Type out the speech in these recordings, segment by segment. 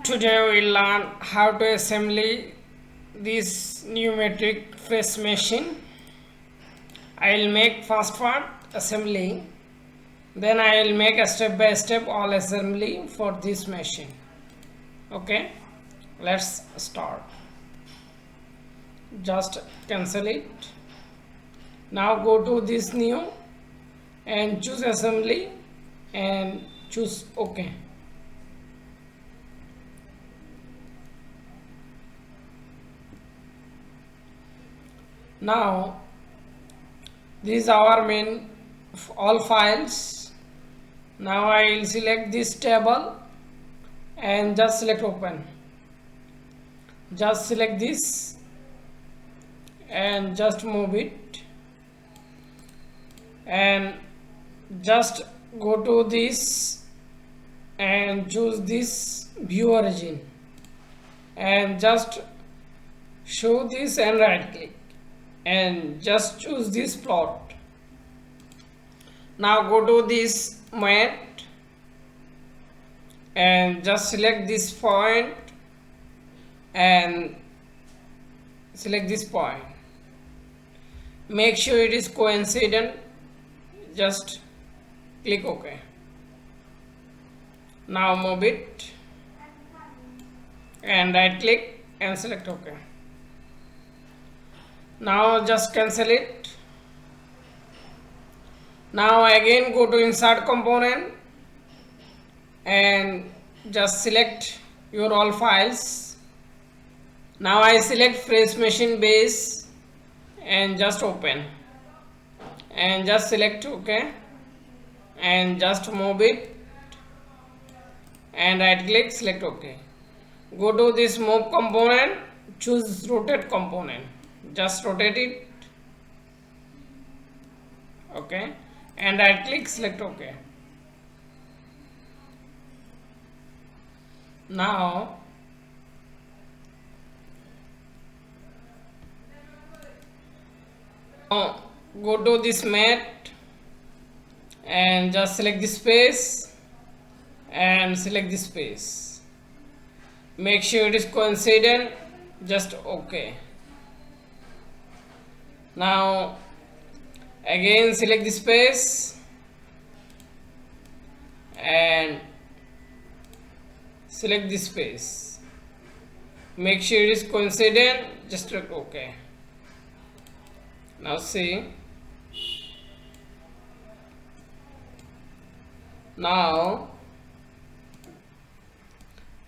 Today we will learn how to assembly this pneumatic press machine. I will make first part assembly, then I will make a step by step all assembly for this machine. Okay, let's start. Just cancel it. Now go to this new and choose assembly and choose OK. Now these are our main all files. Now I will select this table and just select open. Just select this and just move it and just go to this and choose this view origin and just show this and right click and just choose this plot. Now go to this mat and just select this point and select this point. Make sure it is coincident, just click OK. Now move it and right click and select OK. Now just cancel it. Now again go to insert component and just select your all files. Now I select press machine base and just open and just select OK and just move it and right click, select OK. Go to this move component, choose rotate component, just rotate it, OK, and right click, select OK. Now go to this mat and just select this space and select this space. Make sure it is coincident, just OK. Now again select this space and select this space. Make sure it is coincident, just click OK. Now see. Now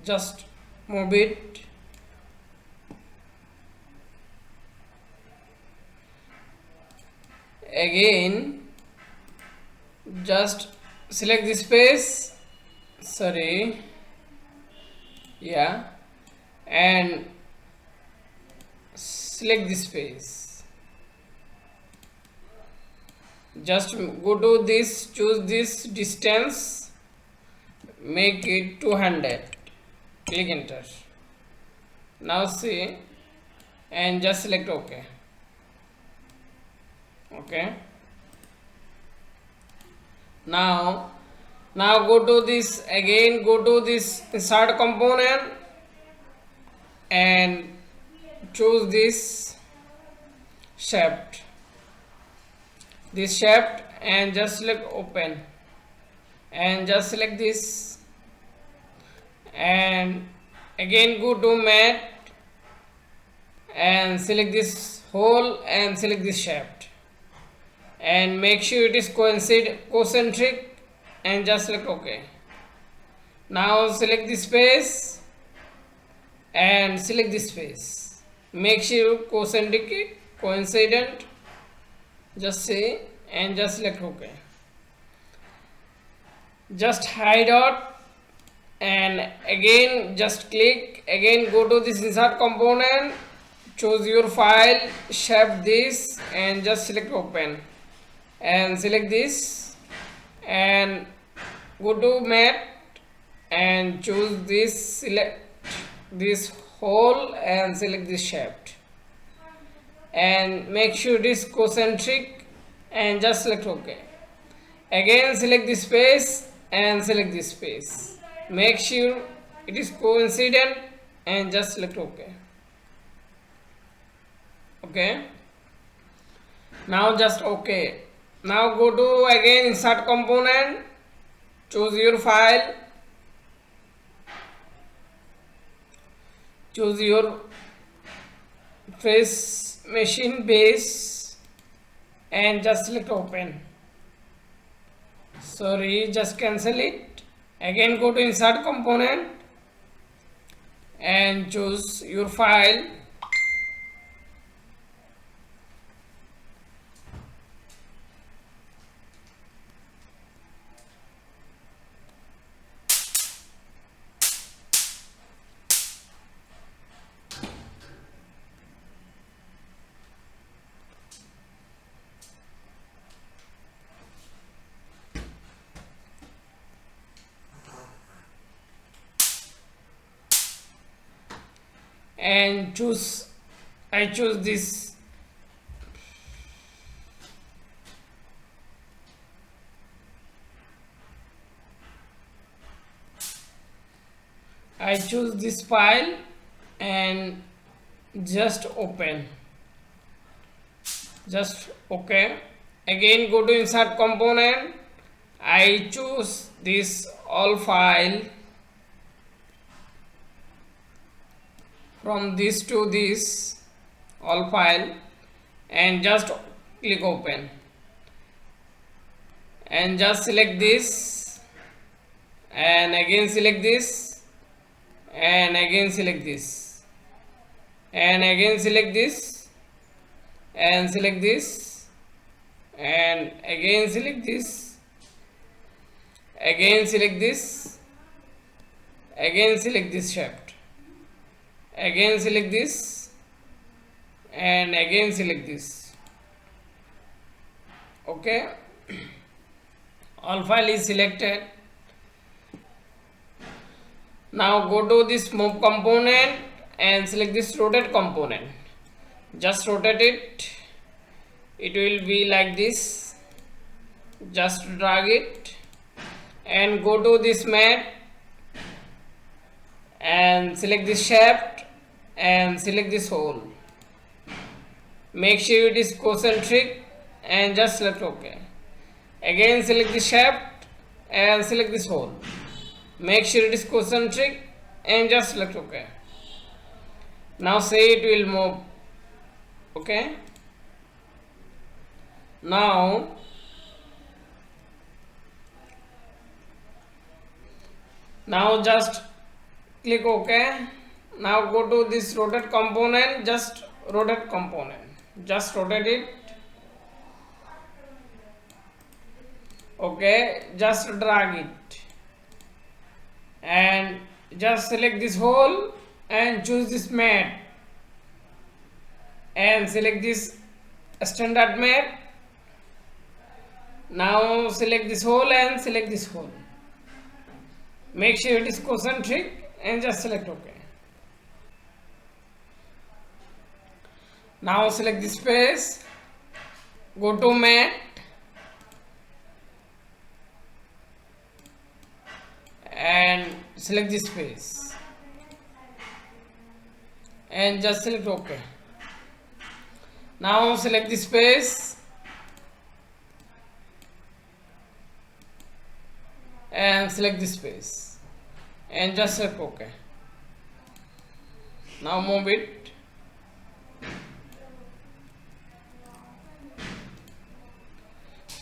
just move it again, just select this space, and select this space. Just go to this, choose this distance, make it 200, click enter. Now see and just select OK. Okay. Now go to this again, go to this insert component and choose this shaft, and just select open and just select this and again go to mat and select this hole and select this shaft and make sure it is concentric and just select OK. Now select this space and select this space. Make sure coincident, just say and just select OK. Just hide out and again just click, again go to this insert component, choose your file, shape this and just select open and select this and go to mat and choose this, select this hole and select this shaft and make sure it is concentric and just select OK. Again select this space and select this space. Make sure it is coincident, and just select OK. Okay, now just OK. Now go to again insert component, choose your file, choose your fresh machine base, and just select open. Sorry, just cancel it. Again go to insert component and choose your file, and choose, I choose this, I choose this file and just open, just OK. Again go to insert component, I choose this all file, from this to this all file, and just click open, and just select this, and again select this, and again select this, and again select this, and select this, and again select this, again select this, again select this shaft, again select this, and again select this. Okay, all file is selected. Now go to this move component and select this rotate component, just rotate it, it will be like this, just drag it and go to this mat and select this shaft and select this hole, make sure it is concentric and just select OK. Again select the shaft and select this hole, make sure it is concentric and just select OK. Now say it will move. Okay, now just click OK. Now go to this rotate component, just rotate component, just rotate it. Okay, just drag it and just select this hole and choose this mat and select this standard mat. Now select this hole and select this hole, make sure it is concentric and just select OK. Now select this space, go to mat and select this space and just select OK. Now select this space and select this space and just select OK. Now move it.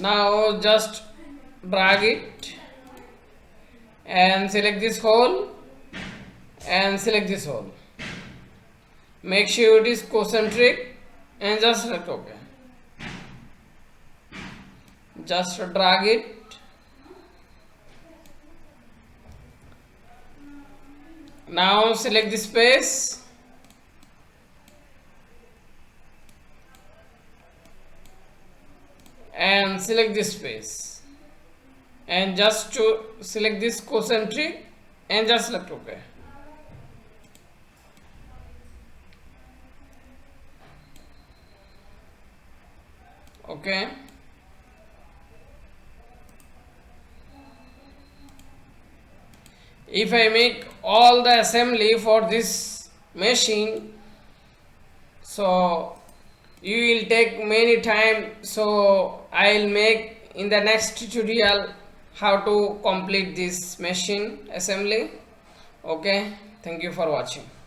Now just drag it and select this hole and select this hole, make sure it is concentric and just select OK. Just drag it now, select the space and select this space and just select this concentric and just select OK. Okay, if I make all the assembly for this machine, so you will take many time, so I'll make in the next tutorial how to complete this machine assembly. Okay, thank you for watching.